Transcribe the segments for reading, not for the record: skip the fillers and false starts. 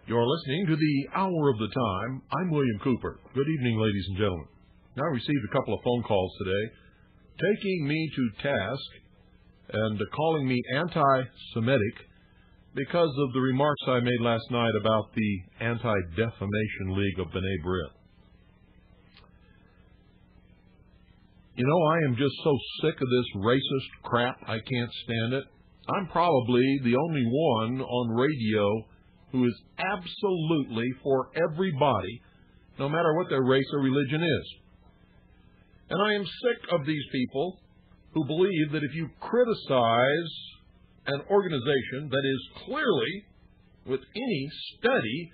You're listening to the Hour of the Time. I'm William Cooper. Good evening, ladies and gentlemen. Now, I received a couple of phone calls today taking me to task and calling me anti-Semitic because of the remarks I made last night about the Anti-Defamation League of B'nai B'rith. You know, I am just so sick of this racist crap, I can't stand it. I'm probably the only one on radio who is absolutely for everybody, no matter what their race or religion is. And I am sick of these people who believe that if you criticize an organization that is clearly, with any study,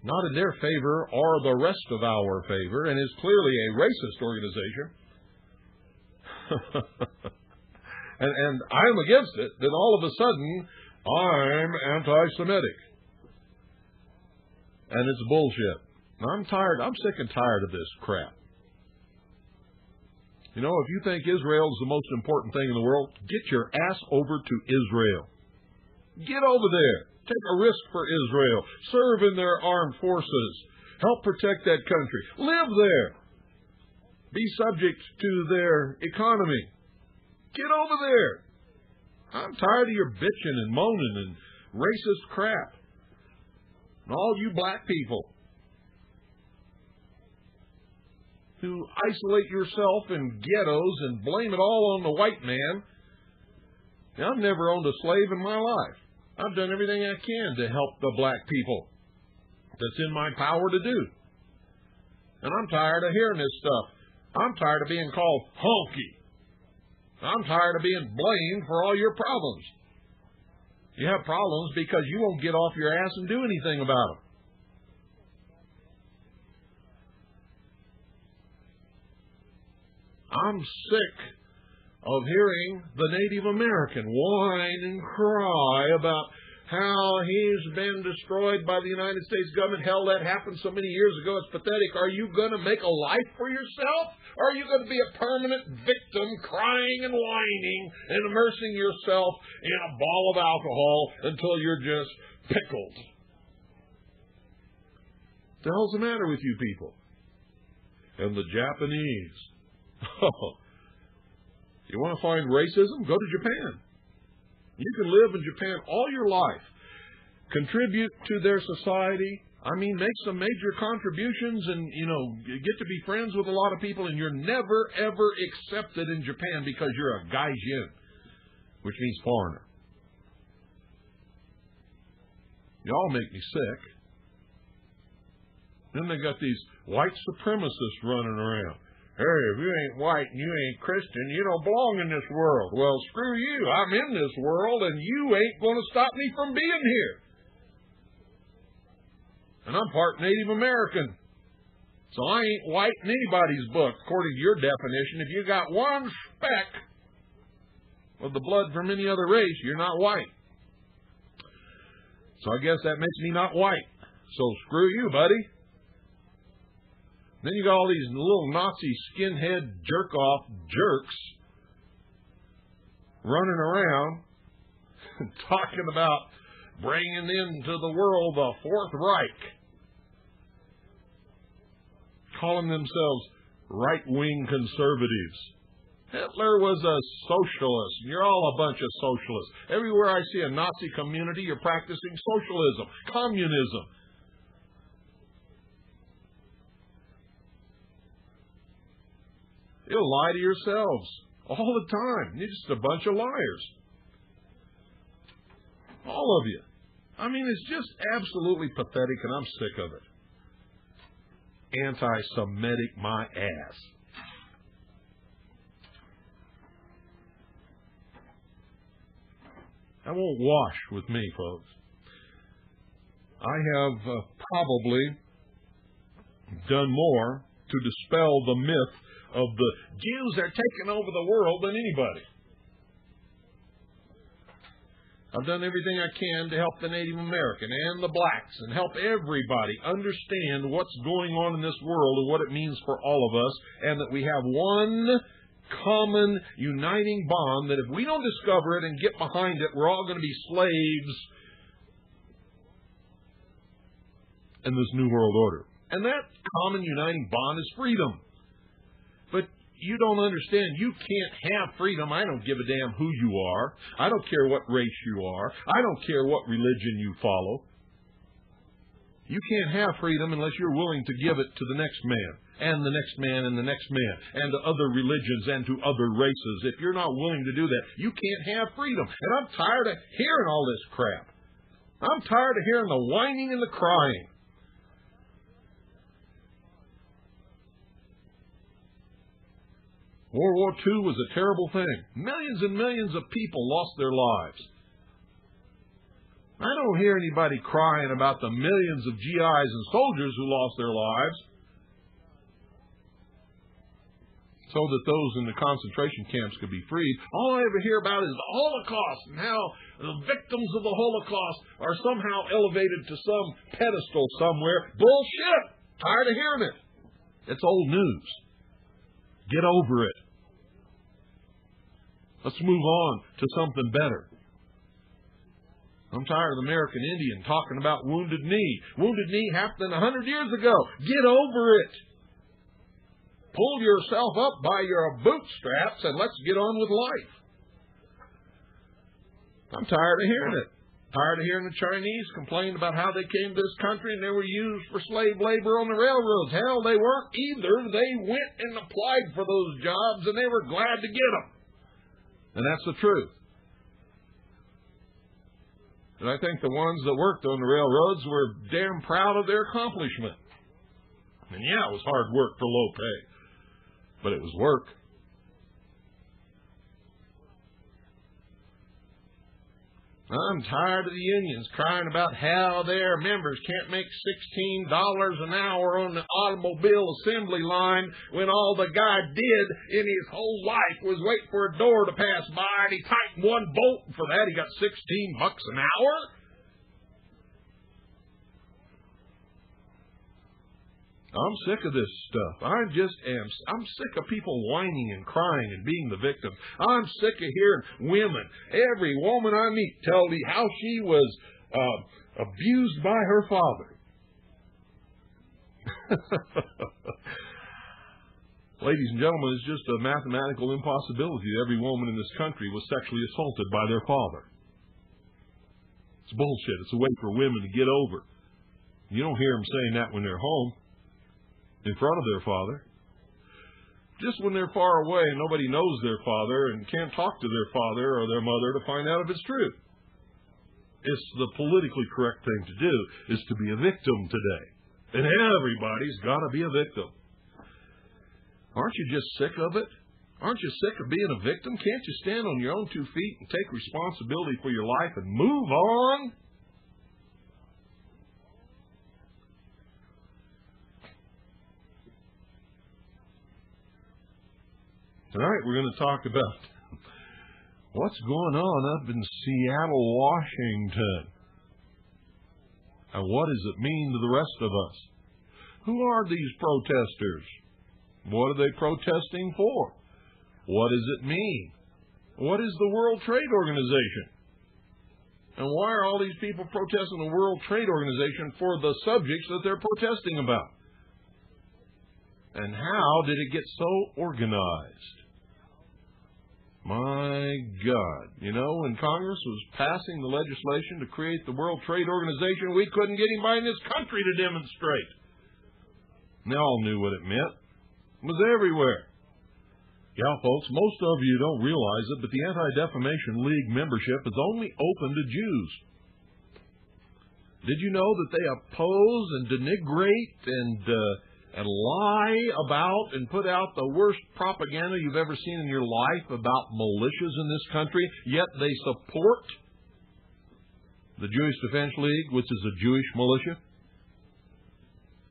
not in their favor or the rest of our favor, and is clearly a racist organization, and I'm against it, then all of a sudden, I'm anti-Semitic. And it's bullshit. I'm tired. I'm sick and tired of this crap. You know, if you think Israel is the most important thing in the world, get your ass over to Israel. Get over there. Take a risk for Israel. Serve in their armed forces. Help protect that country. Live there. Be subject to their economy. Get over there. I'm tired of your bitching and moaning and racist crap. And all you black people who isolate yourself in ghettos and blame it all on the white man. Now, I've never owned a slave in my life. I've done everything I can to help the black people that's in my power to do. And I'm tired of hearing this stuff. I'm tired of being called honky. I'm tired of being blamed for all your problems. You have problems because you won't get off your ass and do anything about them. I'm sick of hearing the Native American whine and cry about how he's been destroyed by the United States government. Hell, that happened so many years ago. It's pathetic. Are you going to make a life for yourself? Or are you going to be a permanent victim, crying and whining and immersing yourself in a ball of alcohol until you're just pickled? What the hell's the matter with you people? And the Japanese. Oh, you want to find racism? Go to Japan. You can live in Japan all your life, contribute to their society. I mean, make some major contributions and, get to be friends with a lot of people, and you're never, ever accepted in Japan because you're a gaijin, which means foreigner. Y'all make me sick. Then they got these white supremacists running around. Hey, if you ain't white and you ain't Christian, you don't belong in this world. Well, screw you. I'm in this world, and you ain't going to stop me from being here. And I'm part Native American. So I ain't white in anybody's book, according to your definition. If you got one speck of the blood from any other race, you're not white. So I guess that makes me not white. So screw you, buddy. Then you got all these little Nazi skinhead jerk-off jerks running around talking about bringing into the world the Fourth Reich, calling themselves right-wing conservatives. Hitler was a socialist, and you're all a bunch of socialists. Everywhere I see a Nazi community, you're practicing socialism, communism. You'll lie to yourselves all the time. You're just a bunch of liars. All of you. I mean, it's just absolutely pathetic, and I'm sick of it. Anti-Semitic my ass. That won't wash with me, folks. I have probably done more to dispel the myth of the Jews are taking over the world than anybody. I've done everything I can to help the Native American and the blacks and help everybody understand what's going on in this world and what it means for all of us, and that we have one common uniting bond that if we don't discover it and get behind it, we're all going to be slaves in this new world order. And that common uniting bond is freedom. But you don't understand. You can't have freedom. I don't give a damn who you are. I don't care what race you are. I don't care what religion you follow. You can't have freedom unless you're willing to give it to the next man, and the next man, and the next man, and to other religions, and to other races. If you're not willing to do that, you can't have freedom. And I'm tired of hearing all this crap. I'm tired of hearing the whining and the crying. World War II was a terrible thing. Millions and millions of people lost their lives. I don't hear anybody crying about the millions of GIs and soldiers who lost their lives so that those in the concentration camps could be freed. All I ever hear about is the Holocaust and how the victims of the Holocaust are somehow elevated to some pedestal somewhere. Bullshit! Tired of hearing it. It's old news. Get over it. Let's move on to something better. I'm tired of the American Indian talking about Wounded Knee. Wounded Knee happened 100 years ago. Get over it. Pull yourself up by your bootstraps and let's get on with life. I'm tired of hearing it. Tired of hearing the Chinese complain about how they came to this country and they were used for slave labor on the railroads. Hell, they weren't either. They went and applied for those jobs and they were glad to get them. And that's the truth. And I think the ones that worked on the railroads were damn proud of their accomplishment. And yeah, it was hard work for low pay, but it was work. I'm tired of the unions crying about how their members can't make $16 an hour on the automobile assembly line when all the guy did in his whole life was wait for a door to pass by and he tightened one bolt and for that he got $16 an hour? I'm sick of this stuff. I'm sick of people whining and crying and being the victim. I'm sick of hearing women, every woman I meet, tell me how she was abused by her father. Ladies and gentlemen, it's just a mathematical impossibility that every woman in this country was sexually assaulted by their father. It's bullshit. It's a way for women to get over. You don't hear them saying that when they're home in front of their father. Just when they're far away and nobody knows their father and can't talk to their father or their mother to find out if it's true. It's the politically correct thing to do, is to be a victim today. And everybody's got to be a victim. Aren't you just sick of it? Aren't you sick of being a victim? Can't you stand on your own 2 feet and take responsibility for your life and move on? Tonight we're going to talk about what's going on up in Seattle, Washington. And what does it mean to the rest of us? Who are these protesters? What are they protesting for? What does it mean? What is the World Trade Organization? And why are all these people protesting the World Trade Organization for the subjects that they're protesting about? And how did it get so organized? My God. You know, when Congress was passing the legislation to create the World Trade Organization, we couldn't get anybody in this country to demonstrate. And they all knew what it meant. It was everywhere. Yeah, folks, most of you don't realize it, but the Anti-Defamation League membership is only open to Jews. Did you know that they oppose and denigrate and lie about and put out the worst propaganda you've ever seen in your life about militias in this country, yet they support the Jewish Defense League, which is a Jewish militia?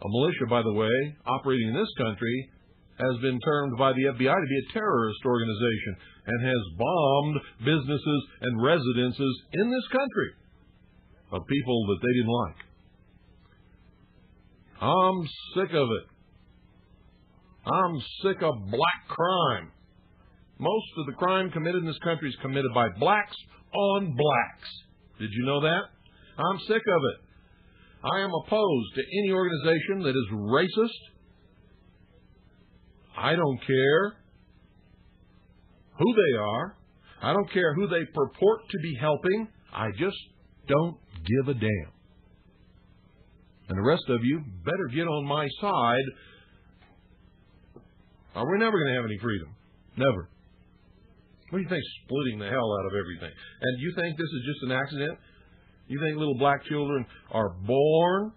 A militia, by the way, operating in this country, has been termed by the FBI to be a terrorist organization and has bombed businesses and residences in this country of people that they didn't like. I'm sick of it. I'm sick of black crime. Most of the crime committed in this country is committed by blacks on blacks. Did you know that? I'm sick of it. I am opposed to any organization that is racist. I don't care who they are. I don't care who they purport to be helping. I just don't give a damn. And the rest of you better get on my side, or we're never going to have any freedom. Never. What do you think, splitting the hell out of everything? And you think this is just an accident? You think little black children are born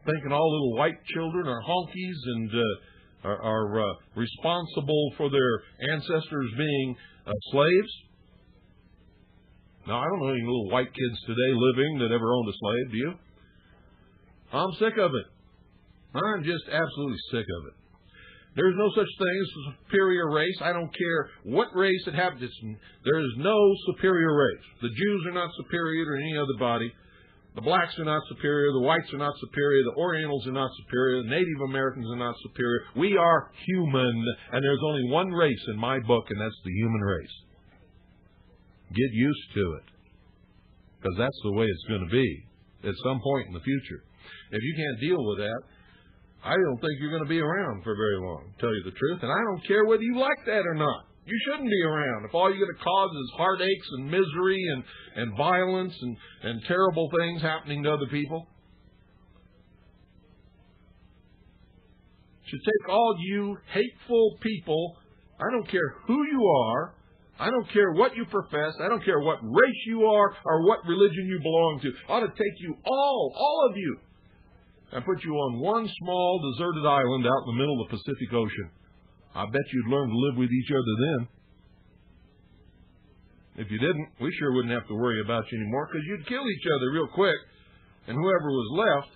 thinking all little white children are honkies and are responsible for their ancestors being slaves? Now, I don't know any little white kids today living that ever owned a slave, do you? I'm sick of it. I'm just absolutely sick of it. There's no such thing as a superior race. I don't care what race it happens. There is no superior race. The Jews are not superior to any other body. The blacks are not superior. The whites are not superior. The Orientals are not superior. The Native Americans are not superior. We are human, and there's only one race in my book, and that's the human race. Get used to it, because that's the way it's going to be at some point in the future. If you can't deal with that, I don't think you're going to be around for very long, to tell you the truth. And I don't care whether you like that or not. You shouldn't be around. If all you're going to cause is heartaches and misery and violence and terrible things happening to other people. It should take all you hateful people, I don't care who you are, I don't care what you profess, I don't care what race you are or what religion you belong to, ought to take you all of you, and put you on one small deserted island out in the middle of the Pacific Ocean. I bet you'd learn to live with each other then. If you didn't, we sure wouldn't have to worry about you anymore, because you'd kill each other real quick, and whoever was left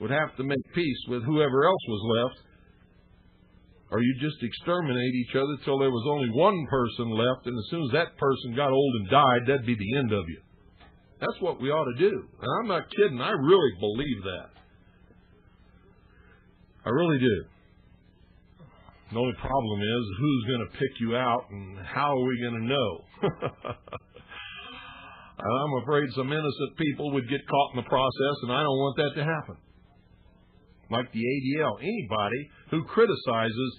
would have to make peace with whoever else was left, or you'd just exterminate each other till there was only one person left, and as soon as that person got old and died, that'd be the end of you. That's what we ought to do. And I'm not kidding. I really believe that. I really do. The only problem is who's going to pick you out and how are we going to know? I'm afraid some innocent people would get caught in the process, and I don't want that to happen. Like the ADL, anybody who criticizes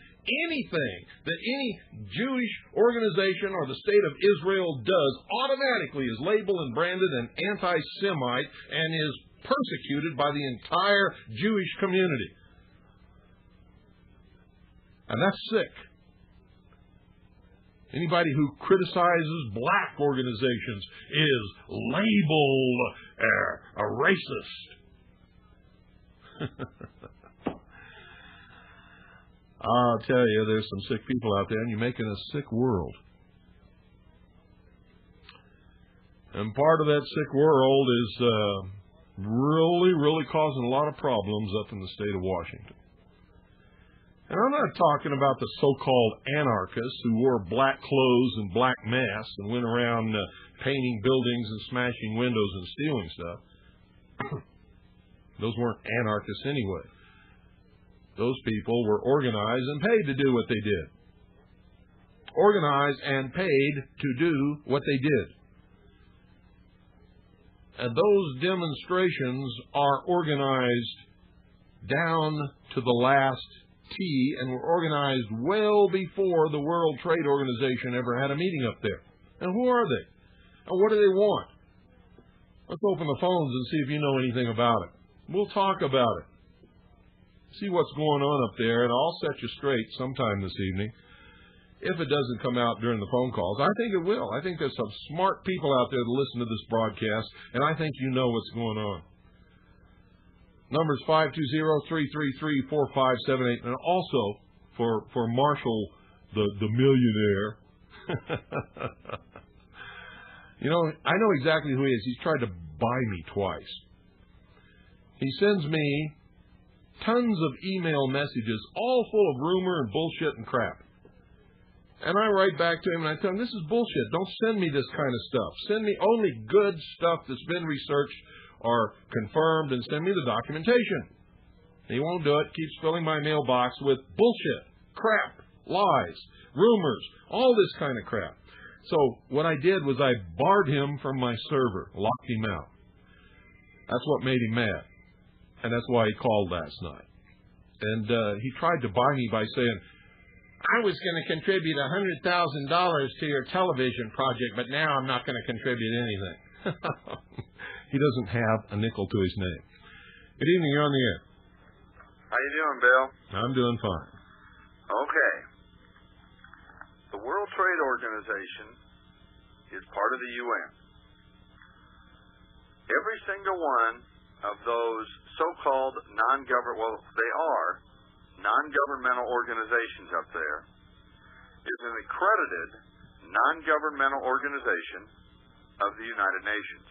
anything that any Jewish organization or the state of Israel does automatically is labeled and branded an anti-Semite and is persecuted by the entire Jewish community. And that's sick. Anybody who criticizes black organizations is labeled a racist. I'll tell you, there's some sick people out there, and you're making a sick world. And part of that sick world is really causing a lot of problems up in the state of Washington. And I'm not talking about the so-called anarchists who wore black clothes and black masks and went around painting buildings and smashing windows and stealing stuff. Those weren't anarchists anyway. Those people were organized and paid to do what they did. Organized and paid to do what they did. And those demonstrations are organized down to the last T and were organized well before the World Trade Organization ever had a meeting up there. And who are they? And what do they want? Let's open the phones and see if you know anything about it. We'll talk about it. see what's going on up there, and I'll set you straight sometime this evening. If it doesn't come out during the phone calls, I think it will. I think there's some smart people out there that listen to this broadcast, and I think you know what's going on. Number's 520-333-4578, and also for Marshall, the millionaire. You know, I know exactly who he is. He's tried to buy me twice. He sends me tons of email messages, all full of rumor and bullshit and crap. And I write back to him and I tell him, this is bullshit. Don't send me this kind of stuff. Send me only good stuff that's been researched or confirmed, and send me the documentation. He won't do it. Keeps filling my mailbox with bullshit, crap, lies, rumors, all this kind of crap. So what I did was I barred him from my server, locked him out. That's what made him mad. And that's why he called last night. And he tried to buy me by saying, I was going to contribute $100,000 to your television project, but now I'm not going to contribute anything. He doesn't have a nickel to his name. Good evening. You're on the air. How you doing, Bill? I'm doing fine. Okay. The World Trade Organization is part of the UN. Every single one of those so-called non-governmental organizations up there is an accredited non-governmental organization of the United Nations.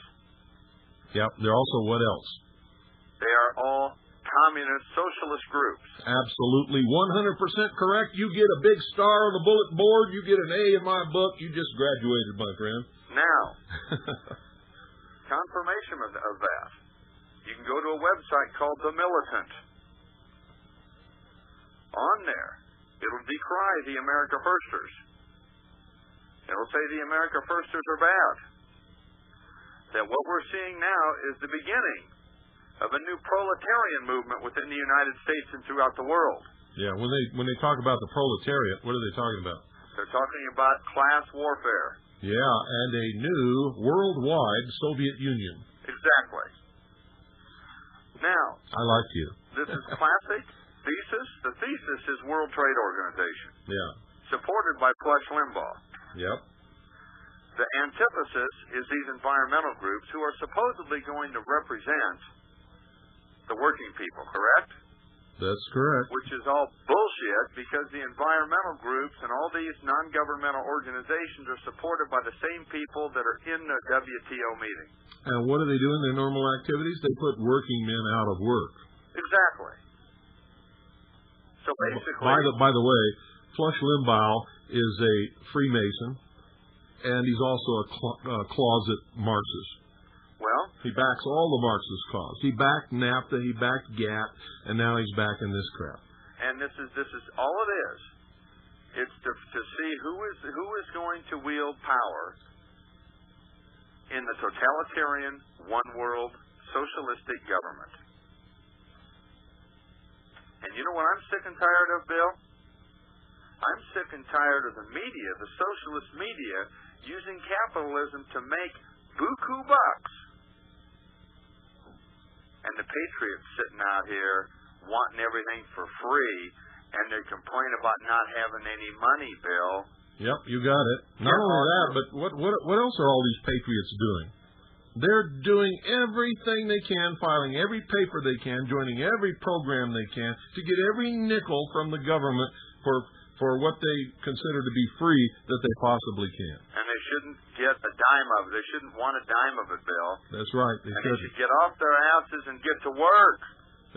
Yep. They're also what else? They are all communist socialist groups. Absolutely. 100% correct. You get a big star on the bulletin board. You get an A in my book. You just graduated, my friend. Now, confirmation of that. You can go to a website called The Militant. On there, it'll decry the America Firsters. It'll say the America Firsters are bad. That what we're seeing now is the beginning of a new proletarian movement within the United States and throughout the world. Yeah, when they talk about the proletariat, what are they talking about? They're talking about class warfare. Yeah, and a new worldwide Soviet Union. Exactly. Now, I like you. This is classic thesis. The thesis is World Trade Organization. Yeah. Supported by Plush Limbaugh. Yep. The antithesis is these environmental groups who are supposedly going to represent the working people, correct? That's correct. Which is all bullshit because the environmental groups and all these non-governmental organizations are supported by the same people that are in the WTO meeting. And what do they do in their normal activities? They put working men out of work. Exactly. So basically... By the way, Plush Limbaugh is a Freemason, and he's also a closet Marxist. Well, he backs all the Marxist cause. He backed NAFTA, he backed GATT, and now he's backing this crap. And this is all it is. It's to see who is going to wield power in the totalitarian, one-world, socialistic government. And you know what I'm sick and tired of, Bill? I'm sick and tired of the media, the socialist media, using capitalism to make buku bucks. And the patriots sitting out here wanting everything for free, and they complain about not having any money, Bill. Yep, you got it. Not only that, but what else are all these patriots doing? They're doing everything they can, filing every paper they can, joining every program they can to get every nickel from the government for what they consider to be free that they possibly can. And they shouldn't get a dime of it. They shouldn't want a dime of it, Bill. That's right. They should get off their asses and get to work.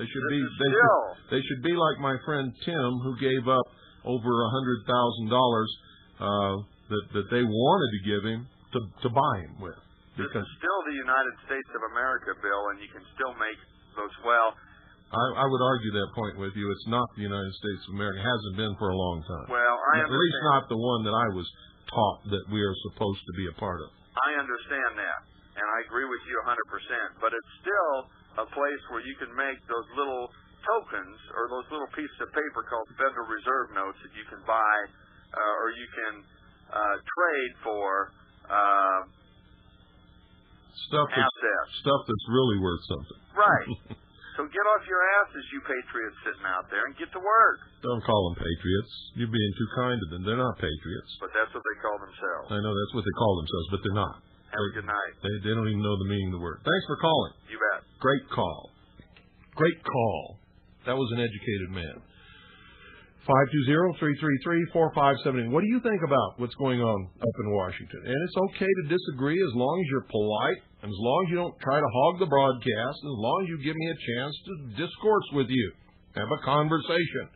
They should be like my friend Tim, who gave up over $100,000 that they wanted to give him to buy him with. This is still the United States of America, Bill, and you can still make those, well... I would argue that point with you. It's not the United States of America. It hasn't been for a long time. Well, I understand. At least not the one that I was taught that we are supposed to be a part of. I understand that, and I agree with you 100%, but it's still a place where you can make those little tokens or those little pieces of paper called Federal Reserve notes that you can buy or you can trade for stuff that's really worth something. Right. So get off your asses, you patriots sitting out there, and get to work. Don't call them patriots. You're being too kind to them. They're not patriots. But that's what they call themselves. I know that's what they call themselves, but they're not. Have a good night. They don't even know the meaning of the word. Thanks for calling. You bet. Great call. Great call. That was an educated man. 520-333-4570. What do you think about what's going on up in Washington? And it's okay to disagree as long as you're polite, and as long as you don't try to hog the broadcast, as long as you give me a chance to discourse with you, have a conversation.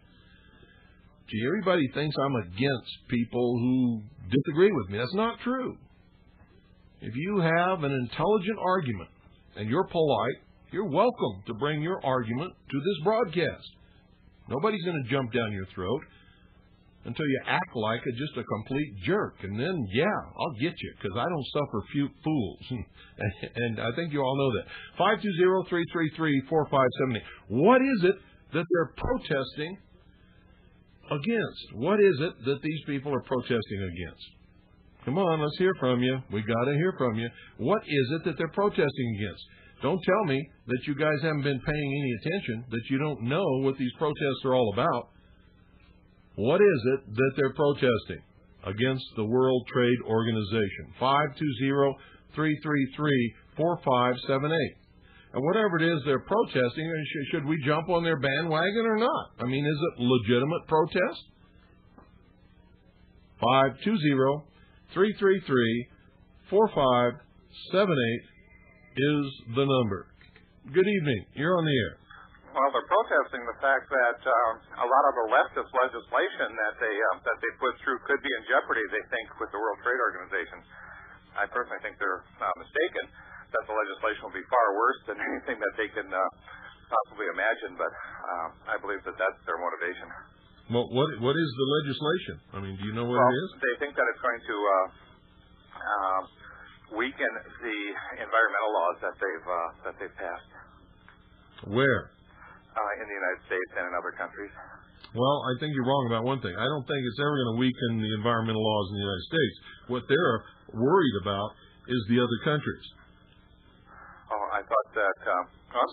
Gee, everybody thinks I'm against people who disagree with me. That's not true. If you have an intelligent argument and you're polite, you're welcome to bring your argument to this broadcast. Nobody's going to jump down your throat until you act like just a complete jerk. And then, yeah, I'll get you, because I don't suffer fools. And I think you all know that. 520-333-4570. What is it that they're protesting against? What is it that these people are protesting against? Come on, let's hear from you. We got to hear from you. What is it that they're protesting against? Don't tell me that you guys haven't been paying any attention, that you don't know what these protests are all about. What is it that they're protesting against the World Trade Organization? 520-333-4578. And whatever it is they're protesting, should we jump on their bandwagon or not? I mean, is it legitimate protest? 520-333-4578 is the number. Good evening. You're on the air. Well, they're protesting the fact that a lot of the leftist legislation that they put through could be in jeopardy, they think, with the World Trade Organization. I personally think they're mistaken, that the legislation will be far worse than anything that they can possibly imagine, but I believe that that's their motivation. Well, what is the legislation? I mean, do you know what it is? They think that it's going to weaken the environmental laws that they've passed. Where? In the United States and in other countries. Well, I think you're wrong about one thing. I don't think it's ever going to weaken the environmental laws in the United States. What they're worried about is the other countries. Oh, I thought that,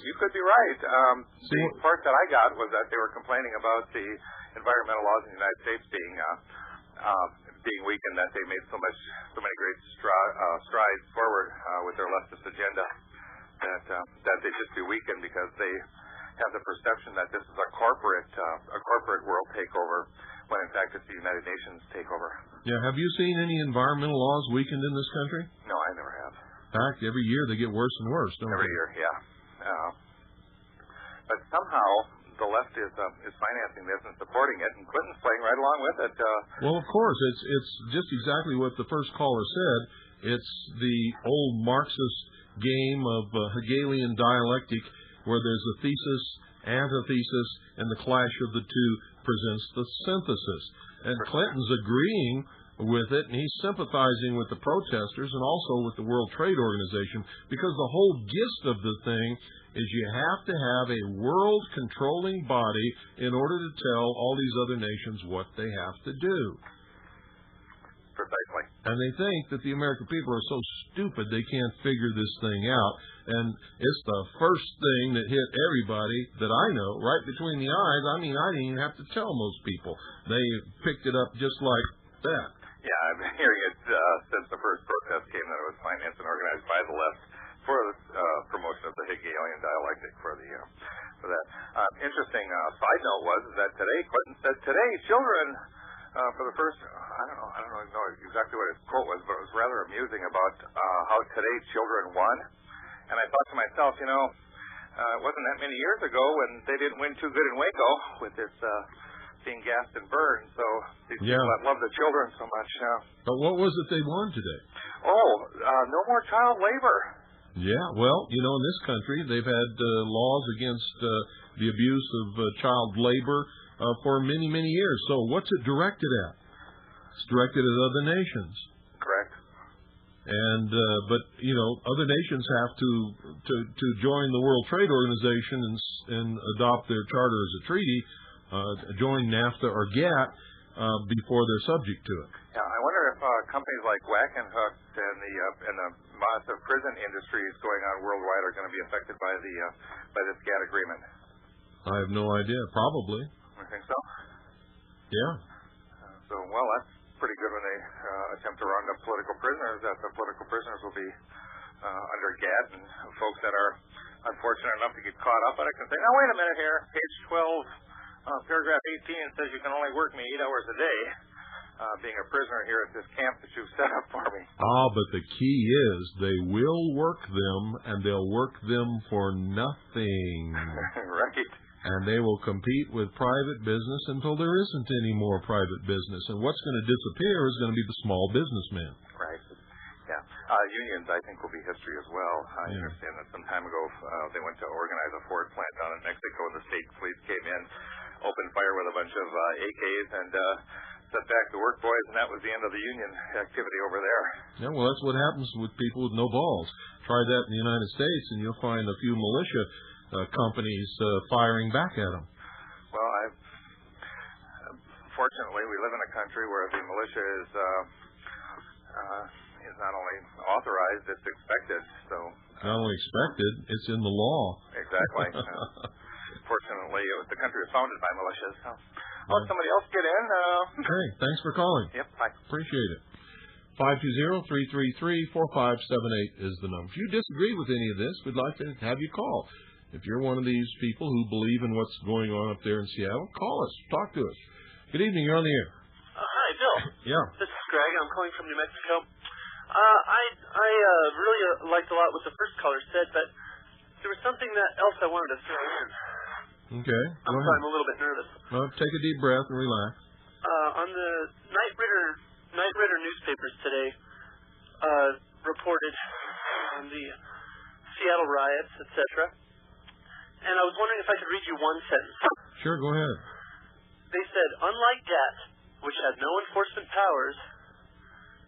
you could be right. The part that I got was that they were complaining about the environmental laws in the United States being weakened, that they made so many great strides forward with their leftist agenda, that they should be weakened because they have the perception that this is a corporate world takeover, when in fact it's the United Nations takeover. Yeah, have you seen any environmental laws weakened in this country? No, I never have. In fact, every year they get worse and worse, don't they? Every year, yeah. But somehow the left is financing this and supporting it, and Clinton's playing right along with it. Well, of course, it's just exactly what the first caller said. It's the old Marxist game of Hegelian dialectic, where there's a thesis, antithesis, and the clash of the two presents the synthesis. And Clinton's agreeing with it, and he's sympathizing with the protesters and also with the World Trade Organization, because the whole gist of the thing is you have to have a world-controlling body in order to tell all these other nations what they have to do. Precisely. And they think that the American people are so stupid they can't figure this thing out. And it's the first thing that hit everybody that I know, right between the eyes. I mean, I didn't even have to tell most people. They picked it up just like that. Yeah, I've been hearing it since the first protest came, that it was financed and organized by the left for the promotion of the Hegelian dialectic for that. Interesting side note was that today, Clinton said, today, children, for the first, I don't know exactly what his quote was, but it was rather amusing about how today children won. And I thought to myself, it wasn't that many years ago when they didn't win too good in Waco with this being gassed and burned. So these people that love the children so much. But what was it they won today? No more child labor. Yeah, well, in this country, they've had laws against the abuse of child labor for many, many years. So what's it directed at? It's directed at other nations. Correct. And but other nations have to join the World Trade Organization and adopt their charter as a treaty, join NAFTA or GATT before they're subject to it. Yeah, I wonder if companies like Wackenhook and the massive prison industries going on worldwide are going to be affected by this GATT agreement. I have no idea. Probably. I think so. Yeah. Well, that's pretty good when they attempt to round up political prisoners, that the political prisoners will be under GATT, and folks that are unfortunate enough to get caught up on it can say, now, wait a minute here. Page 12, paragraph 18 says you can only work me 8 hours a day. Being a prisoner here at this camp that you've set up for me. But the key is they will work them, and they'll work them for nothing. Right. And they will compete with private business until there isn't any more private business. And what's going to disappear is going to be the small businessman. Right. Yeah. Unions, I think, will be history as well. I understand that some time ago they went to organize a Ford plant down in Mexico, and the state police came in, opened fire with a bunch of AKs, and set back the work boys, and that was the end of the union activity over there. Yeah, well, that's what happens with people with no balls. Try that in the United States, and you'll find a few militia companies firing back at them. Well, fortunately, we live in a country where the militia is not only authorized, it's expected. So not only expected, it's in the law. Exactly. Fortunately, the country was founded by militias. So. I'll let somebody else get in. Hey, thanks for calling. Yep, bye. Appreciate it. 520-333-4578 is the number. If you disagree with any of this, we'd like to have you call. If you're one of these people who believe in what's going on up there in Seattle, call us. Talk to us. Good evening. You're on the air. Hi, Bill. Yeah. This is Greg. I'm calling from New Mexico. I really liked a lot what the first caller said, but there was something else I wanted to throw in. Okay. I'm sorry, I'm a little bit nervous. Well, take a deep breath and relax. On the Night Ritter newspapers today reported on the Seattle riots, etc. And I was wondering if I could read you one sentence. Sure, go ahead. They said, unlike GATT, which has no enforcement powers,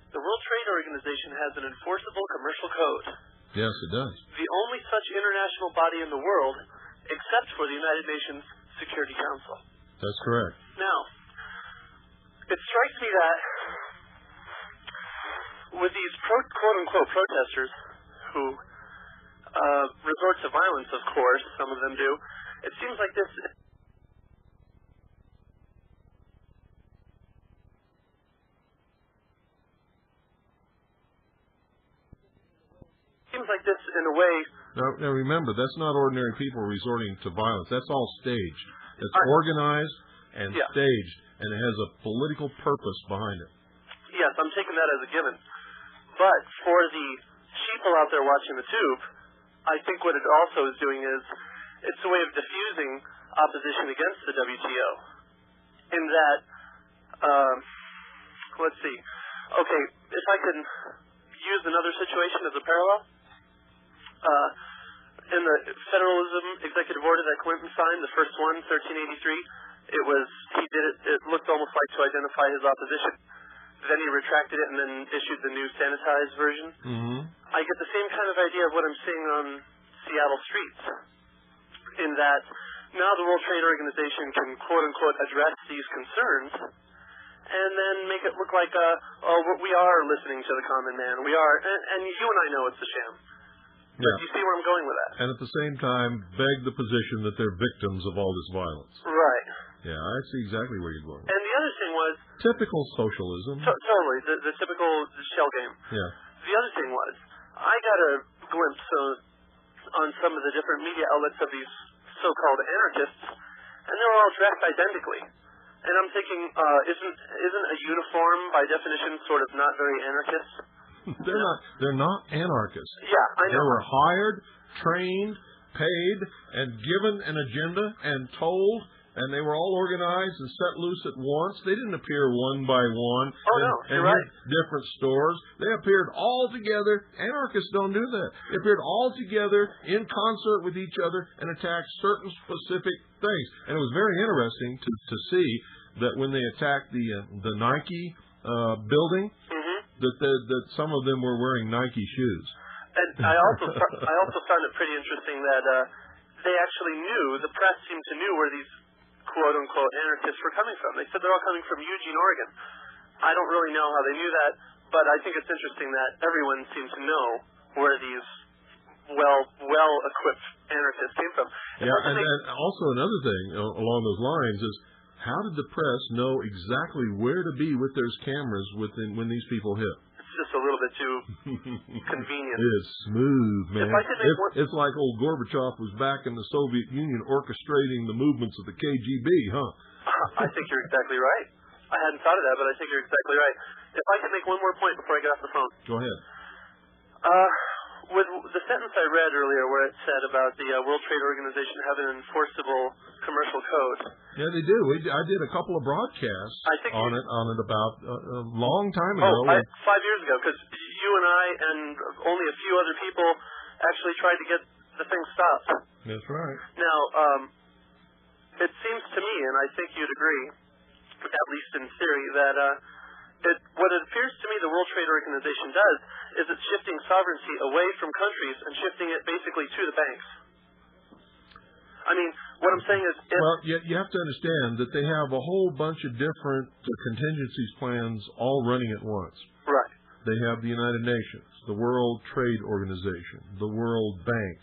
the World Trade Organization has an enforceable commercial code. Yes, it does. The only such international body in the world, except for the United Nations Security Council. That's correct. Now, it strikes me that with these quote-unquote protesters who resort to violence, of course, some of them do, it seems like this in a way. Now remember, that's not ordinary people resorting to violence. That's all staged. It's organized and staged, and it has a political purpose behind it. Yes, I'm taking that as a given. But for the sheeple out there watching the tube, I think what it also is doing is it's a way of diffusing opposition against the WTO. In that, let's see. Okay, if I can use another situation as a parallel. In the Federalism Executive Order that Clinton signed, the first one, 1383, it looked almost like to identify his opposition. Then he retracted it and then issued the new sanitized version. Mm-hmm. I get the same kind of idea of what I'm seeing on Seattle streets, in that now the World Trade Organization can quote-unquote address these concerns and then make it look like, we are listening to the common man. We are, and you and I know it's a sham. Yeah. You see where I'm going with that? And at the same time, beg the position that they're victims of all this violence. Right. Yeah, I see exactly where you're going. And the other thing was... Typical socialism. Totally, the typical shell game. Yeah. The other thing was, I got a glimpse on some of the different media outlets of these so-called anarchists, and they were all dressed identically. And I'm thinking, isn't a uniform, by definition, sort of not very anarchist? They're not anarchists. Yeah, I know. They were hired, trained, paid, and given an agenda and told, and they were all organized and set loose at once. They didn't appear one by one you're right. Different stores. They appeared all together. Anarchists don't do that. They appeared all together in concert with each other and attacked certain specific things. And it was very interesting to see that when they attacked the Nike building, that some of them were wearing Nike shoes. And I also found it pretty interesting that they actually knew, the press seemed to know where these quote-unquote anarchists were coming from. They said they're all coming from Eugene, Oregon. I don't really know how they knew that, but I think it's interesting that everyone seems to know where these well-equipped anarchists came from. Yeah, and also another thing along those lines is, how did the press know exactly where to be with their cameras when these people hit? It's just a little bit too convenient. It's smooth, man. It's like old Gorbachev was back in the Soviet Union orchestrating the movements of the KGB, huh? I think you're exactly right. I hadn't thought of that, but I think you're exactly right. If I could make one more point before I get off the phone. Go ahead. With the sentence I read earlier where it said about the World Trade Organization having an enforceable commercial code. Yeah, they do. I did a couple of broadcasts on it about a long time ago. 5 years ago, because you and I and only a few other people actually tried to get the thing stopped. That's right. Now, it seems to me, and I think you'd agree, at least in theory, that what it appears to me the World Trade Organization does is it's shifting sovereignty away from countries and shifting it basically to the banks. I mean, what I'm saying is... Well, you have to understand that they have a whole bunch of different contingencies plans all running at once. Right. They have the United Nations, the World Trade Organization, the World Bank,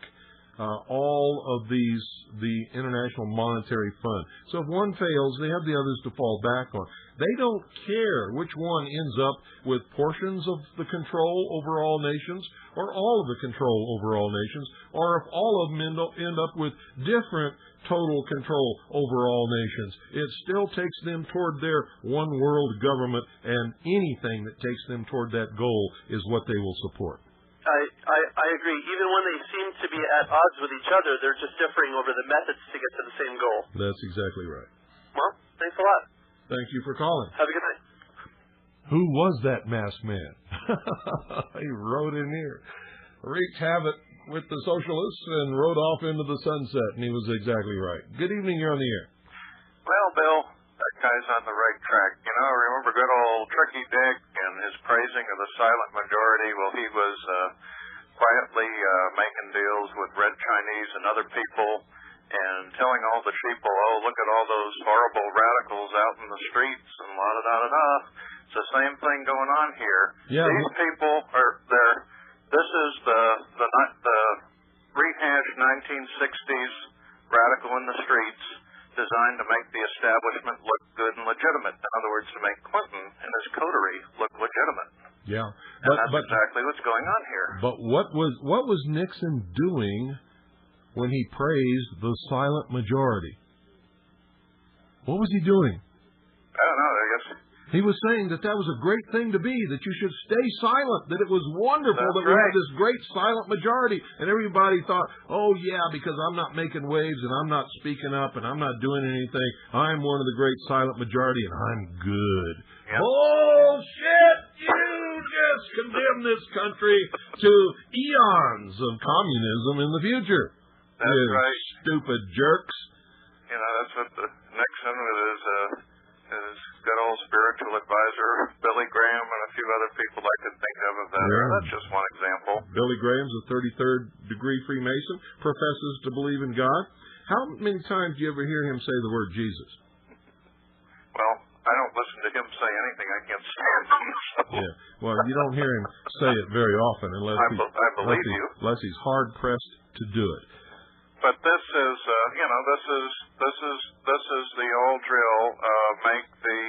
all of these, the International Monetary Fund. So if one fails, they have the others to fall back on. They don't care which one ends up with portions of the control over all nations or all of the control over all nations, or if all of them end up with different total control over all nations. It still takes them toward their one world government, and anything that takes them toward that goal is what they will support. I agree. Even when they seem to be at odds with each other, they're just differing over the methods to get to the same goal. That's exactly right. Well, thanks a lot. Thank you for calling. Have a good night. Who was that masked man? He rode in here, wreaked havoc with the socialists, and rode off into the sunset, and he was exactly right. Good evening, you're on the air. Well, Bill, that guy's on the right track. You know, remember good old Tricky Dick and his praising of the silent majority? Well, he was quietly making deals with Red Chinese and other people and telling all the sheeple, oh, look at all those horrible radicals out in the streets and la-da-da-da-da. It's the same thing going on here. Yeah. These people are there. This is the rehashed 1960s radical in the streets designed to make the establishment look good and legitimate. In other words, to make Clinton and his coterie look legitimate. Yeah. And that's exactly what's going on here. But what was Nixon doing when he praised the silent majority? What was he doing? I don't know, I guess. He was saying that was a great thing to be, that you should stay silent, that it was wonderful That's that we right. had this great silent majority. And everybody thought, oh, yeah, because I'm not making waves and I'm not speaking up and I'm not doing anything, I'm one of the great silent majority and I'm good. Yep. Bullshit! You just condemn this country to eons of communism in the future. That's you right. Stupid jerks. You know, that's what Nixon with his good old spiritual advisor, Billy Graham, and a few other people I could think of that. Yeah. That's just one example. Billy Graham's a 33rd degree Freemason, professes to believe in God. How many times do you ever hear him say the word Jesus? Well, I don't listen to him say anything. I can't stand him. So. Yeah. Well, you don't hear him say it very often unless he's hard pressed to do it. But this is, this is the old drill. Make the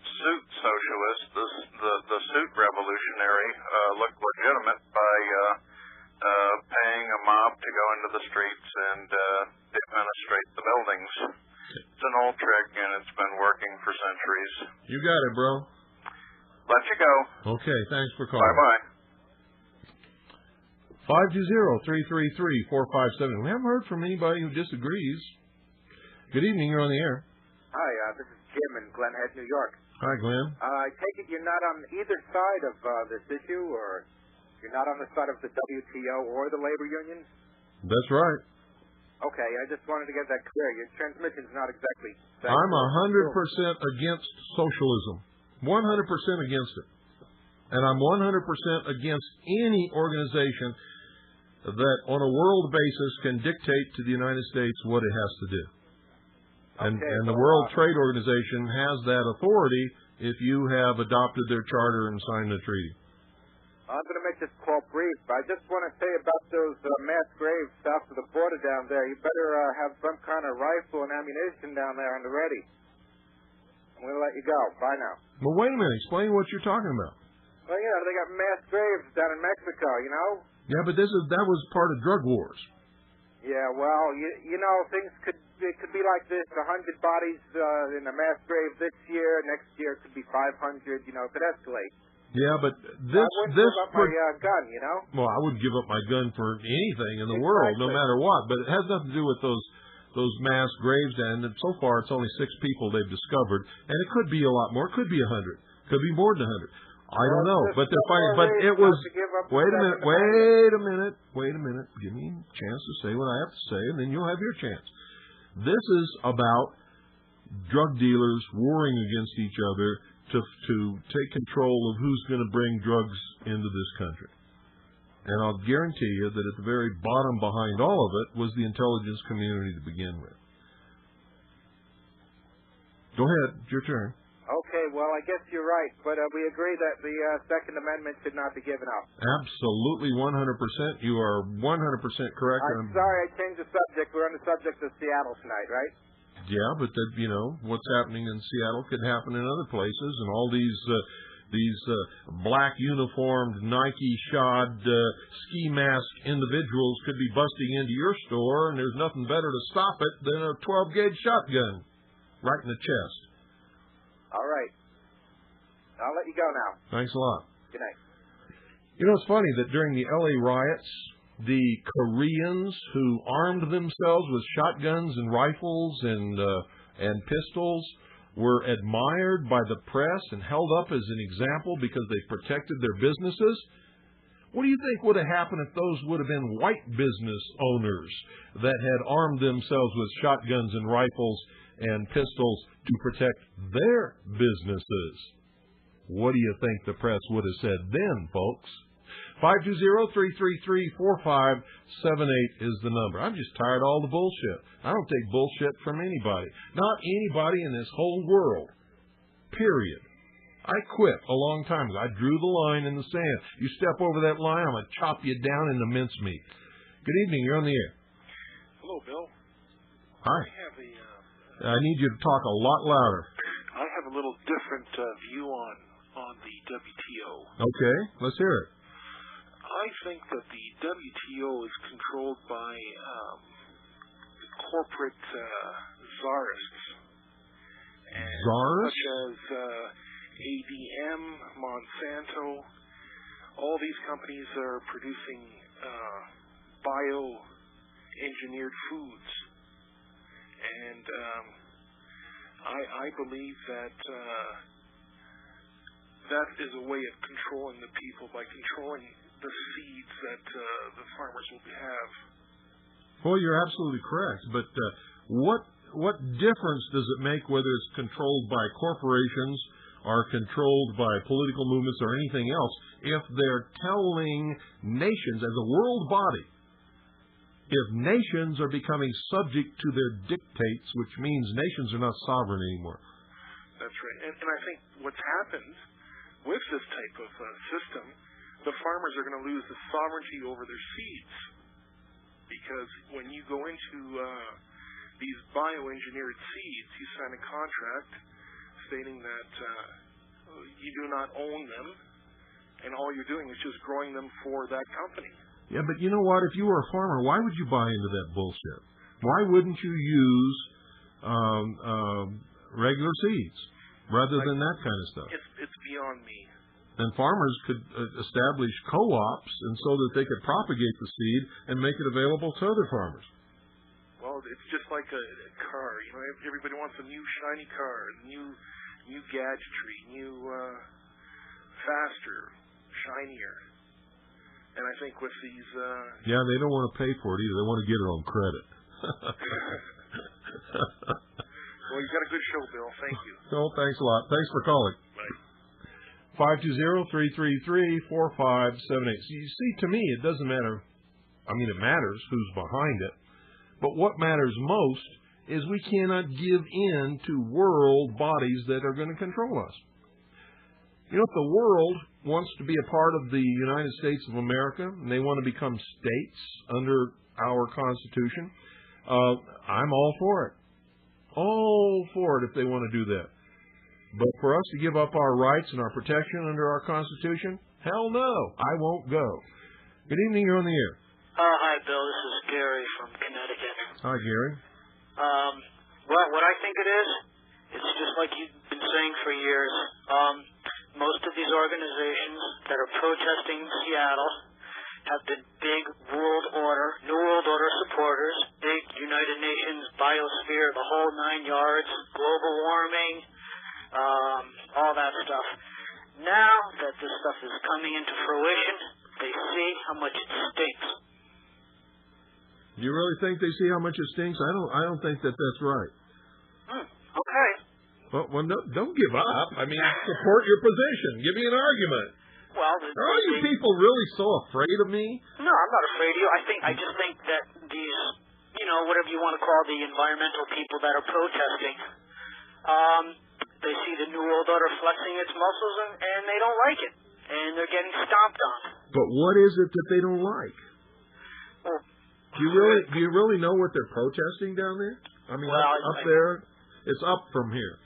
suit socialist, the suit revolutionary, look legitimate by paying a mob to go into the streets and administrate the buildings. It's an old trick, and it's been working for centuries. You got it, bro. Let you go. Okay, thanks for calling. Bye-bye. 520-333-457. We haven't heard from anybody who disagrees. Good evening, you're on the air. Hi, this is Jim in Glen Head, New York. Hi, Glenn. I take it you're not on either side of this issue, or you're not on the side of the WTO or the labor unions? That's right. Okay, I just wanted to get that clear. Your transmission's not exactly... I'm 100% against socialism. 100% against it. And I'm 100% against any organization that on a world basis can dictate to the United States what it has to do. And the World Trade Organization has that authority if you have adopted their charter and signed the treaty. I'm going to make this call brief. I just want to say about those mass graves south of the border down there. You better have some kind of rifle and ammunition down there on the ready. I'm going to let you go. Bye now. Well, wait a minute. Explain what you're talking about. Well, you know, they got mass graves down in Mexico, you know? Yeah, but that was part of drug wars. Yeah, well, you know, it could be like this. 100 bodies in a mass grave this year. Next year it could be 500. You know, it could escalate. Yeah, but I wouldn't give up my gun, you know? Well, I wouldn't give up my gun for anything in the world, no matter what. But it has nothing to do with those mass graves. And so far, it's only 6 people they've discovered. And it could be a lot more. It could be 100. It could be more than 100. I don't know. But they're finding. But it was. Wait a minute. Give me a chance to say what I have to say, and then you'll have your chance. This is about drug dealers warring against each other to take control of who's going to bring drugs into this country. And I'll guarantee you that at the very bottom behind all of it was the intelligence community to begin with. Go ahead. It's your turn. Okay, well, I guess you're right, but we agree that the Second Amendment should not be given up. Absolutely, 100%. You are 100% correct. I'm sorry I changed the subject. We're on the subject of Seattle tonight, right? Yeah, but what's happening in Seattle could happen in other places, and all these black uniformed, Nike-shod, ski mask individuals could be busting into your store, and there's nothing better to stop it than a 12-gauge shotgun right in the chest. All right. I'll let you go now. Thanks a lot. Good night. You know, it's funny that during the L.A. riots, the Koreans who armed themselves with shotguns and rifles and pistols were admired by the press and held up as an example because they protected their businesses. What do you think would have happened if those would have been white business owners that had armed themselves with shotguns and rifles and pistols to protect their businesses? What do you think the press would have said then, folks? 520-333-4578 is the number. I'm just tired of all the bullshit. I don't take bullshit from anybody. Not anybody in this whole world. Period. I quit a long time ago. I drew the line in the sand. You step over that line, I'm going to chop you down into mincemeat. Good evening. You're on the air. Hello, Bill. Hi. I need you to talk a lot louder. I have a little different view on the WTO. Okay, let's hear it. I think that the WTO is controlled by corporate czarists. Czarists? Such as ADM, Monsanto. All these companies are producing bio-engineered foods. And I believe that that is a way of controlling the people by controlling the seeds that the farmers will have. Well, you're absolutely correct. But what difference does it make whether it's controlled by corporations or controlled by political movements or anything else if they're telling nations as a world body? If nations are becoming subject to their dictates, which means nations are not sovereign anymore. That's right. And I think what's happened with this type of system, the farmers are going to lose the sovereignty over their seeds. Because when you go into these bioengineered seeds, you sign a contract stating that you do not own them, and all you're doing is just growing them for that company. Yeah, but you know what? If you were a farmer, why would you buy into that bullshit? Why wouldn't you use regular seeds rather than that kind of stuff? It's beyond me. Then farmers could establish co-ops and so that they could propagate the seed and make it available to other farmers. Well, it's just like a car. You know, everybody wants a new shiny car, new gadgetry, new faster, shinier. And I think with these... Yeah, they don't want to pay for it either. They want to get it on credit. Well, you've got a good show, Bill. Thank you. Oh, thanks a lot. Thanks for calling. Bye. 520-333-4578. You see, to me, it doesn't matter. I mean, it matters who's behind it. But what matters most is we cannot give in to world bodies that are going to control us. You know, if the world wants to be a part of the United States of America and they want to become states under our Constitution, I'm all for it. All for it if they want to do that. But for us to give up our rights and our protection under our Constitution, hell no, I won't go. Good evening, you're on the air. Hi, Bill. This is Gary from Connecticut. Hi, Gary. Well, what I think it is, it's just like you've been saying for years. Most of these organizations that are protesting Seattle have been big world order, New World Order supporters, big United Nations, biosphere, the whole 9 yards, global warming, all that stuff. Now that this stuff is coming into fruition, they see how much it stinks. You really think they see how much it stinks? I don't think that that's right. Okay. Well, don't give up. I mean, support your position. Give me an argument. Well, are all you people really so afraid of me? No, I'm not afraid of you. I just think that these, whatever you want to call the environmental people that are protesting, they see the New World Order flexing its muscles and they don't like it, and they're getting stomped on. But what is it that they don't like? Well, do you really know what they're protesting down there? I mean, up there, it's up from here.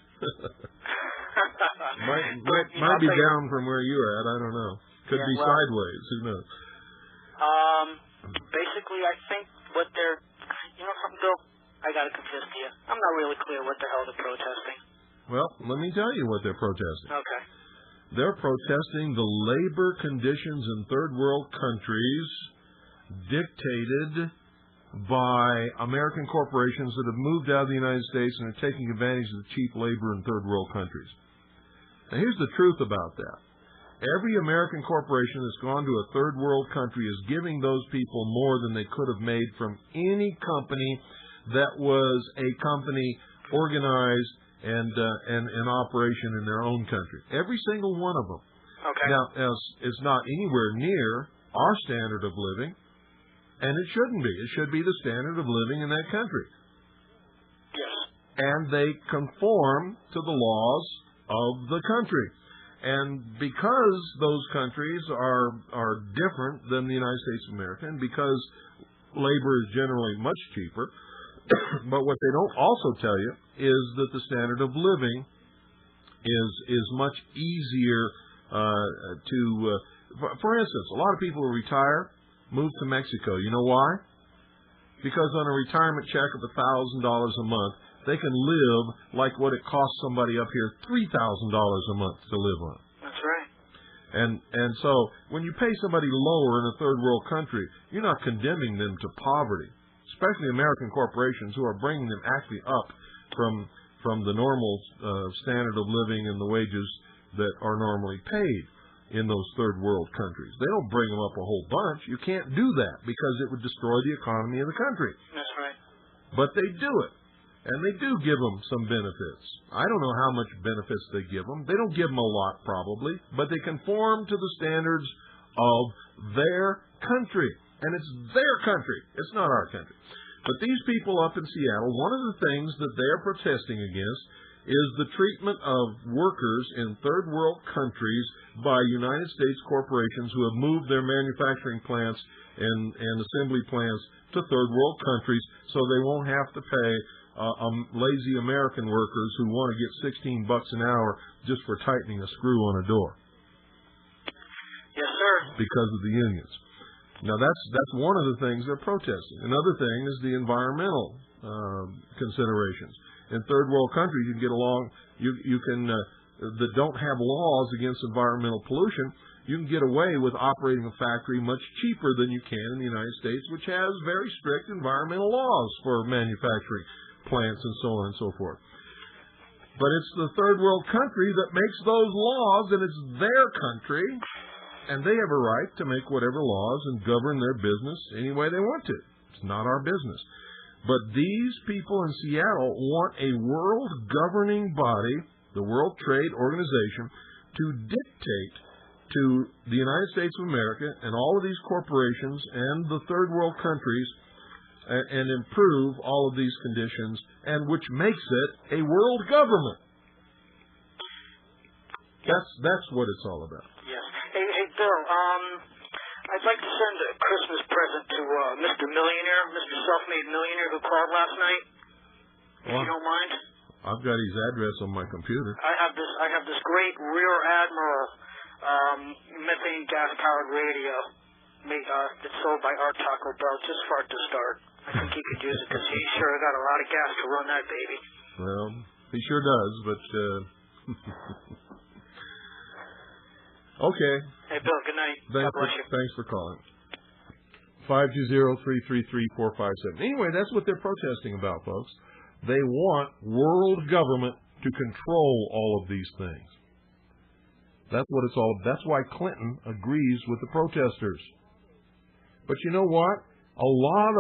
might be down from where you're at. I don't know. Could be sideways. Who knows? Basically, I think what they're, something, Bill, I got to confess to you. I'm not really clear what the hell they're protesting. Well, let me tell you what they're protesting. Okay. They're protesting the labor conditions in third world countries dictated by American corporations that have moved out of the United States and are taking advantage of the cheap labor in third world countries. Now, here's the truth about that. Every American corporation that's gone to a third world country is giving those people more than they could have made from any company that was a company organized and in operation in their own country. Every single one of them. Okay. Now, it's not anywhere near our standard of living, and it shouldn't be. It should be the standard of living in that country. Yes. And they conform to the laws of the country. And because those countries are different than the United States of America, and because labor is generally much cheaper, but what they don't also tell you is that the standard of living is much easier for instance, a lot of people who retire move to Mexico. You know why? Because on a retirement check of $1,000 a month, they can live like what it costs somebody up here $3,000 a month to live on. That's right. And so when you pay somebody lower in a third world country, you're not condemning them to poverty, especially American corporations who are bringing them actually up from the normal standard of living and the wages that are normally paid in those third world countries. They don't bring them up a whole bunch. You can't do that because it would destroy the economy of the country. That's right. But they do it. And they do give them some benefits. I don't know how much benefits they give them. They don't give them a lot, probably, but they conform to the standards of their country. And it's their country. It's not our country. But these people up in Seattle, one of the things that they're protesting against is the treatment of workers in third world countries by United States corporations who have moved their manufacturing plants and assembly plants to third world countries so they won't have to pay lazy American workers who want to get $16 an hour just for tightening a screw on a door. Yes, sir. Because of the unions. Now, that's one of the things they're protesting. Another thing is the environmental considerations. In third world countries, you can get along. You can that don't have laws against environmental pollution. You can get away with operating a factory much cheaper than you can in the United States, which has very strict environmental laws for manufacturing plants and so on and so forth. But it's the third world country that makes those laws, and it's their country, and they have a right to make whatever laws and govern their business any way they want to. It's not our business. But these people in Seattle want a world governing body, the World Trade Organization, to dictate to the United States of America and all of these corporations and the third world countries and improve all of these conditions, and which makes it a world government. That's what it's all about. Yes. Hey, Bill, I'd like to send a Christmas present to Mr. Millionaire, Mr. Self-Made Millionaire who called last night, if you don't mind. I've got his address on my computer. I have this great Rear Admiral methane gas-powered radio that's sold by our Taco Bell just for it to start. I think he could use it because he sure got a lot of gas to run that baby. Well, he sure does, but... Okay. Hey, Bill, good night. God bless you. Thanks for calling. 520-333-457. Anyway, that's what they're protesting about, folks. They want world government to control all of these things. That's what it's all. That's why Clinton agrees with the protesters. But you know what? A lot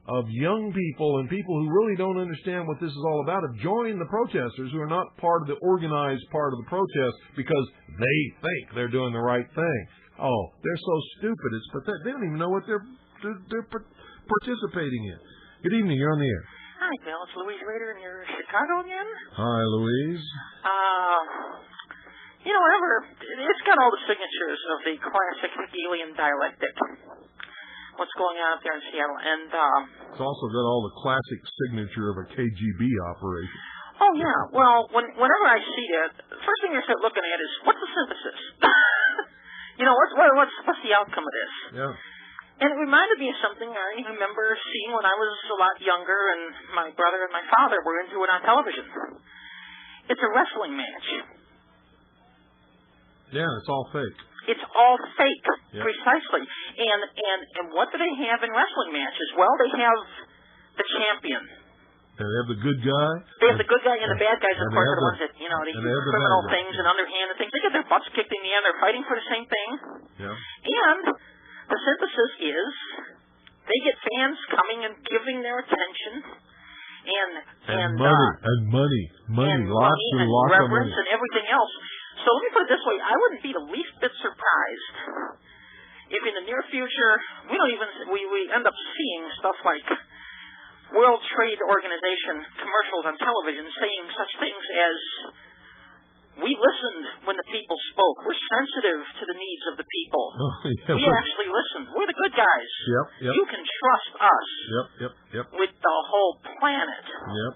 of young people and people who really don't understand what this is all about have joined the protesters who are not part of the organized part of the protest because they think they're doing the right thing. Oh, they're so stupid. It's pathetic. They don't even know what they're participating in. Good evening. You're on the air. Hi, Bill. It's Louise Rader in your Chicago again. Hi, Louise. It's got all the signatures of the classic Hegelian dialectic. What's going on up there in Seattle, and it's also got all the classic signature of a KGB operation. Oh yeah. Well, whenever I see it, the first thing I start looking at is what's the synthesis. What's the outcome of this? Yeah. And it reminded me of something I remember seeing when I was a lot younger, and my brother and my father were into it on television. It's a wrestling match. Yeah, it's all fake. It's all fake, yep. Precisely. And what do they have in wrestling matches? Well, they have the champion. And they have the good guy. They have the good guy and the bad guys, of course, are the ones that, they do criminal things and underhanded things. They get their butts kicked in the end. They're fighting for the same thing. Yeah. And the synthesis is they get fans coming and giving their attention and money, lots and of reverence money. and everything else. So let me put it this way: I wouldn't be the least bit surprised if in the near future we end up seeing stuff like World Trade Organization commercials on television saying such things as, "We listened when the people spoke. We're sensitive to the needs of the people. We actually listened. We're the good guys. Yep. You can trust us. Yep. With the whole planet." Yep.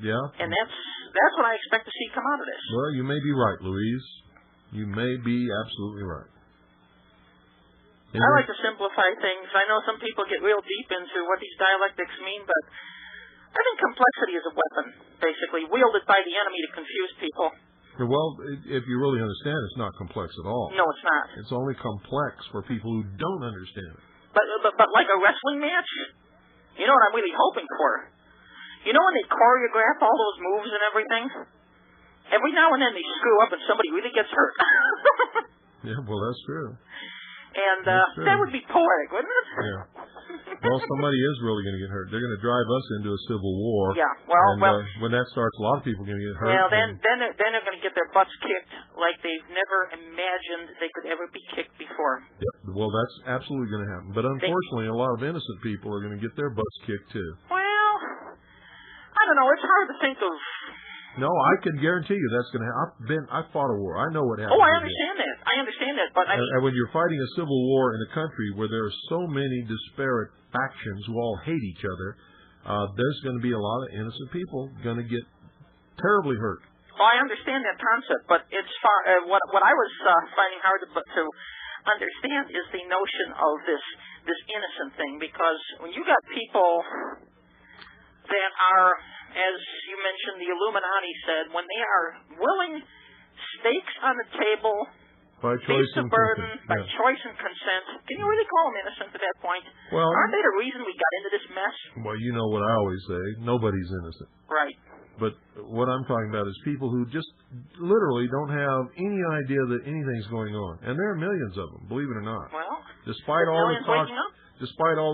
Yeah. And that's what I expect to see come out of this. Well, you may be right, Louise. You may be absolutely right. I like to simplify things. I know some people get real deep into what these dialectics mean, but I think complexity is a weapon, basically, wielded by the enemy to confuse people. Well, if you really understand, it's not complex at all. No, it's not. It's only complex for people who don't understand it. But like a wrestling match, you know what I'm really hoping for? You know when they choreograph all those moves and everything? Every now and then they screw up and somebody really gets hurt. Yeah, well, that's true. And that would be poetic, wouldn't it? Yeah. Well, somebody is really going to get hurt. They're going to drive us into a civil war. Yeah. Well, when that starts, a lot of people are going to get hurt. Well, then they're going to get their butts kicked like they've never imagined they could ever be kicked before. Yep. Well, that's absolutely going to happen. But unfortunately, a lot of innocent people are going to get their butts kicked too. Well, I don't know. It's hard to think of. No, I can guarantee you that's going to happen. I fought a war. I know what happened. Oh, I understand that. But and when you're fighting a civil war in a country where there are so many disparate factions who all hate each other, there's going to be a lot of innocent people going to get terribly hurt. Well, I understand that concept, but it's what I was finding hard to understand is the notion of this innocent thing, because when you got people that are, as you mentioned, the Illuminati said, when they are willing stakes on the table, by choice and burden, consent. by choice and consent, can you really call them innocent at that point? Well, aren't they the reason we got into this mess? Well, you know what I always say, nobody's innocent. Right. But what I'm talking about is people who just literally don't have any idea that anything's going on. And there are millions of them, believe it or not. Well, despite all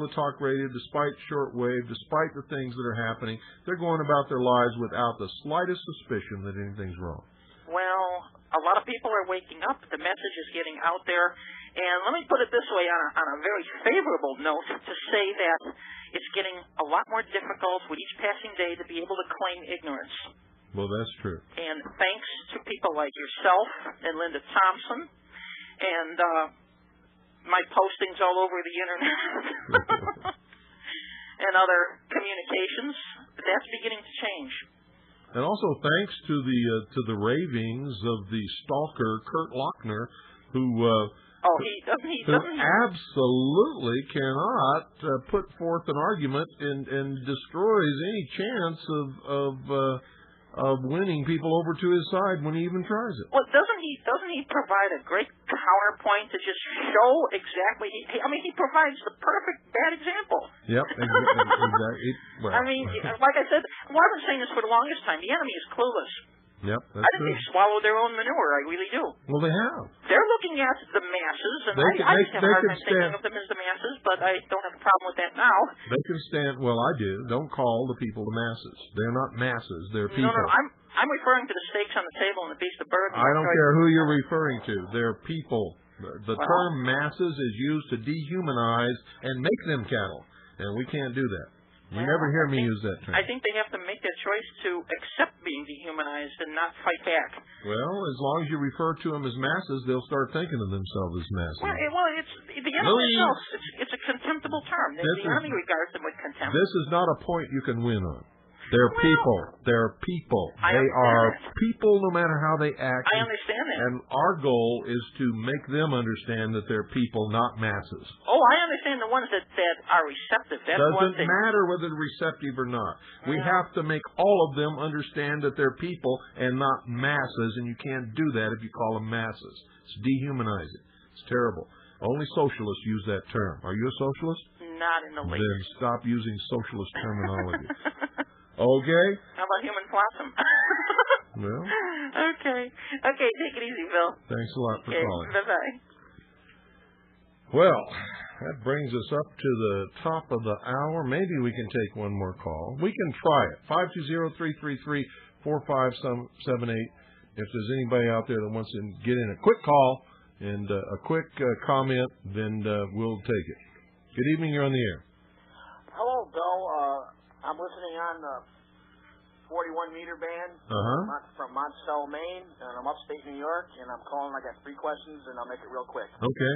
the talk radio, despite shortwave, despite the things that are happening, they're going about their lives without the slightest suspicion that anything's wrong. Well, a lot of people are waking up. The message is getting out there. And let me put it this way on a very favorable note to say that it's getting a lot more difficult with each passing day to be able to claim ignorance. Well, that's true. And thanks to people like yourself and Linda Thompson and my postings all over the internet and other communications, that's beginning to change. And also thanks to the ravings of the stalker Kurt Lochner, who absolutely cannot put forth an argument and destroys any chance of winning people over to his side when he even tries it. Well, doesn't he provide a great counterpoint to just show exactly? He provides the perfect bad example. Yep, exactly. Well, like I said, I've been saying this for the longest time. The enemy is clueless. Yep, that's I think they've swallowed their own manure. I really do. Well, they have. They're looking at the masses, and I just have a hard time thinking of them as the masses, but I don't have a problem with that now. They can stand. Well, I do. Don't call the people the masses. They're not masses. They're people. No. I'm referring to the steaks on the table and the beast of burden. I don't care who you're referring to. They're people. The term masses is used to dehumanize and make them cattle, and we can't do that. You never hear me use that term. I think they have to make that choice to accept being dehumanized and not fight back. Well, as long as you refer to them as masses, they'll start thinking of themselves as masses. Well, it's the enemy itself. It's a contemptible term. The enemy regards them with contempt. This is not a point you can win on. They're people. They're people. They are people no matter how they act. I understand that. And our goal is to make them understand that they're people, not masses. Oh, I understand the ones that are receptive. That's one thing. Doesn't matter whether they're receptive or not. We have to make all of them understand that they're people and not masses, and you can't do that if you call them masses. It's dehumanizing. It's terrible. Only socialists use that term. Are you a socialist? Not in the least. Then stop using socialist terminology. Okay. How about human flotsam? Well. Okay, take it easy, Bill. Thanks a lot for calling. Bye-bye. Well, that brings us up to the top of the hour. Maybe we can take one more call. We can try it. 520-333-4578. If there's anybody out there that wants to get in a quick call and a quick comment, then we'll take it. Good evening. You're on the air. Hello, Bill. I'm listening on the 41-meter band from Monticello, Maine, and I'm upstate New York, and I'm calling. I got 3 questions, and I'll make it real quick. Okay.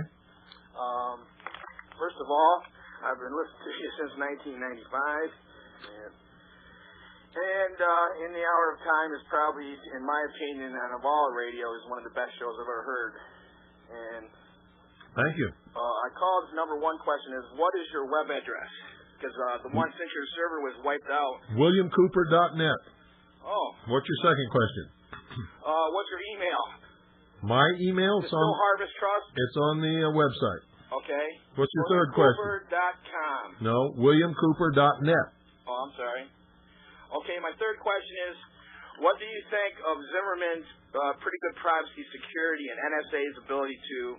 First of all, I've been listening to you since 1995, and In the Hour of Time is probably, in my opinion, and of all radio, is one of the best shows I've ever heard. And thank you. I called. Number 1 question is, what is your web address? Because the one since your server was wiped out. WilliamCooper.net. Oh. What's your second question? What's your email? My email? It's still Harvest Trust? It's on the website. Okay. What's your third question? WilliamCooper.com. No, WilliamCooper.net. Oh, I'm sorry. Okay, my third question is, what do you think of Zimmerman's pretty good privacy security and NSA's ability to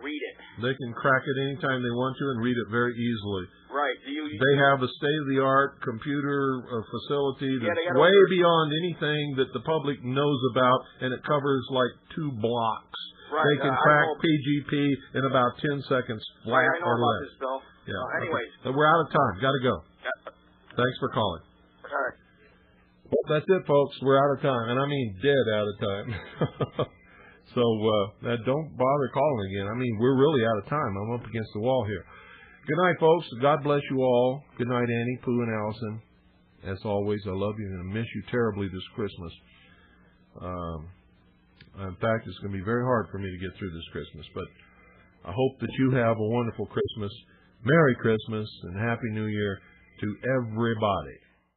read it? They can crack it anytime they want to and read it very easily. Right. They have a state-of-the-art computer facility that's way beyond anything that the public knows about, and it covers like 2 blocks. Right. They can crack PGP in about 10 seconds flat I know or about less. this, Bill. Yeah. Anyways. Okay. We're out of time. Got to go. Thanks for calling. All right. Well, that's it, folks. We're out of time, and I mean dead out of time. So don't bother calling again. I mean, we're really out of time. I'm up against the wall here. Good night, folks. God bless you all. Good night, Annie, Pooh, and Allison. As always, I love you and I miss you terribly this Christmas. In fact, it's going to be very hard for me to get through this Christmas, but I hope that you have a wonderful Christmas. Merry Christmas and Happy New Year to everybody.